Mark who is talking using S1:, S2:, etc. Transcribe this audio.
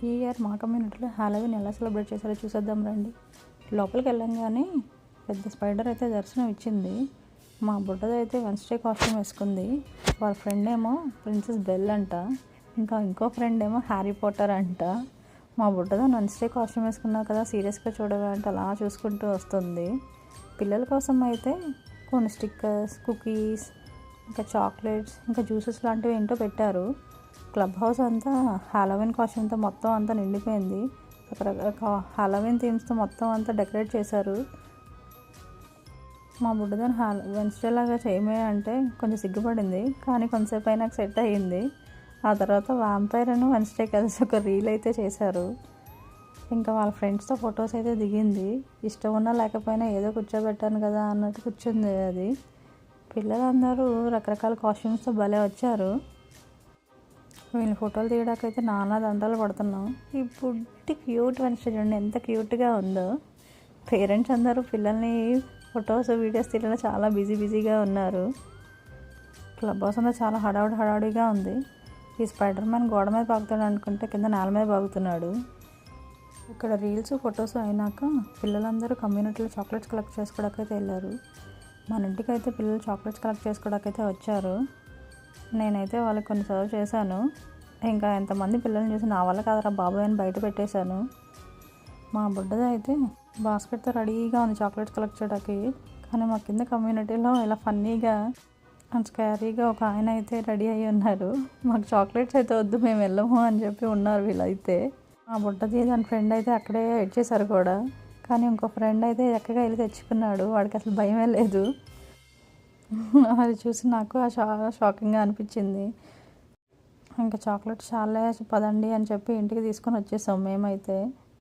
S1: ఈ ఇయర్ మా కమ్యూనిటీలో హాలోవీన్ ఎలా సెలబ్రేట్ చేశారో చూసేద్దాం రండి. లోపలికి వెళ్ళంగానే పెద్ద స్పైడర్ అయితే దర్శనం ఇచ్చింది. మా బుడ్డదైతే వెన్స్డే కాస్ట్యూమ్ వేసుకుంది. వాళ్ళ ఫ్రెండ్ ఏమో ప్రిన్సెస్ బెల్ అంట, ఇంకో ఫ్రెండ్ ఏమో హ్యారీ పాటర్ అంట. మా బుడ్డదో వెన్స్డే కాస్ట్యూమ్ వేసుకున్నావు కదా, సీరియస్గా చూడవా అంటే అలా చూసుకుంటూ వస్తుంది. పిల్లల కోసం అయితే కొన్ని స్టిక్కర్స్, కుకీస్, ఇంకా చాక్లెట్స్, ఇంకా జ్యూసెస్ లాంటివి ఏంటో పెట్టారు. క్లబ్ హౌస్ అంతా హాలోవీన్ కాస్ట్యూమ్తో మొత్తం అంతా నిండిపోయింది. రకరకాల హాలోవీన్ థీమ్స్తో మొత్తం అంతా డెకరేట్ చేశారు. మా బుడ్డదాన్ని వెన్స్డే లాగా చేయమే అంటే కొంచెం సిగ్గుపడింది, కానీ కొంతసేపు అయినా సెట్ అయ్యింది. ఆ తర్వాత వ్యాంపైర్ అని వెన్స్డే కలిసి ఒక రీల్ అయితే చేశారు. ఇంకా వాళ్ళ ఫ్రెండ్స్తో ఫొటోస్ అయితే దిగింది. ఇష్టం ఉన్నా లేకపోయినా ఏదో కూర్చోబెట్టాను కదా అన్నట్టు కూర్చుంది అది. పిల్లలందరూ రకరకాల కాస్ట్యూమ్స్తో భలే వచ్చారు. వీళ్ళు ఫోటోలు తీయడానికైతే నానా దండాలు పడుతున్నాం. ఈ బుడ్డి క్యూట్ వెన్స్డే చూడండి ఎంత క్యూట్గా ఉందో. పేరెంట్స్ అందరూ పిల్లల్ని ఫొటోస్, వీడియోస్ తీయడంలో చాలా బిజీగా ఉన్నారు. క్లబ్ హౌస్ అంతా చాలా హడావుడిగా ఉంది. ఈ స్పైడర్ మ్యాన్ గోడ మీద బాగుతాడు అనుకుంటే కింద నేల మీద బాగుతున్నాడు. ఇక్కడ రీల్స్, ఫొటోస్ అయినాక పిల్లలందరూ కమ్యూనిటీలో చాక్లెట్స్ కలెక్ట్ చేసుకోవడానికైతే వెళ్ళారు. మన ఇంటికి అయితే పిల్లలు చాక్లెట్స్ కలెక్ట్ చేసుకోవడానికైతే వచ్చారు. నేనైతే వాళ్ళకి కొన్ని సర్వ్ చేశాను. ఇంకా ఎంతమంది పిల్లల్ని చూసి నా వల్ల కాదరా బాబాయ్ అని బయట పెట్టేశాను. మా బుడ్డది అయితే బాస్కెట్తో రెడీగా ఉంది చాక్లెట్స్ కలెక్ట్ చేయడానికి. కానీ మా కింద కమ్యూనిటీలో ఇలా ఫన్నీగా అండ్ స్కారీగా ఒక ఆయన అయితే రెడీ అయ్యి ఉన్నారు. మాకు చాక్లెట్స్ అయితే వద్దు, మేము వెళ్ళము అని చెప్పి ఉన్నారు వీళ్ళైతే. మా బుడ్డది దాని ఫ్రెండ్ అయితే అక్కడే ఎడ్ చేశారు కూడా. కానీ ఇంకో ఫ్రెండ్ అయితే చక్కగా వెళ్ళి తెచ్చుకున్నాడు. వాడికి అసలు భయమే లేదు. అది చూసి నాకు చాలా షాకింగ్గా అనిపించింది. ఇంకా చాక్లెట్స్ చాలా పదండి అని చెప్పి ఇంటికి తీసుకొని వచ్చేసాం మేమైతే.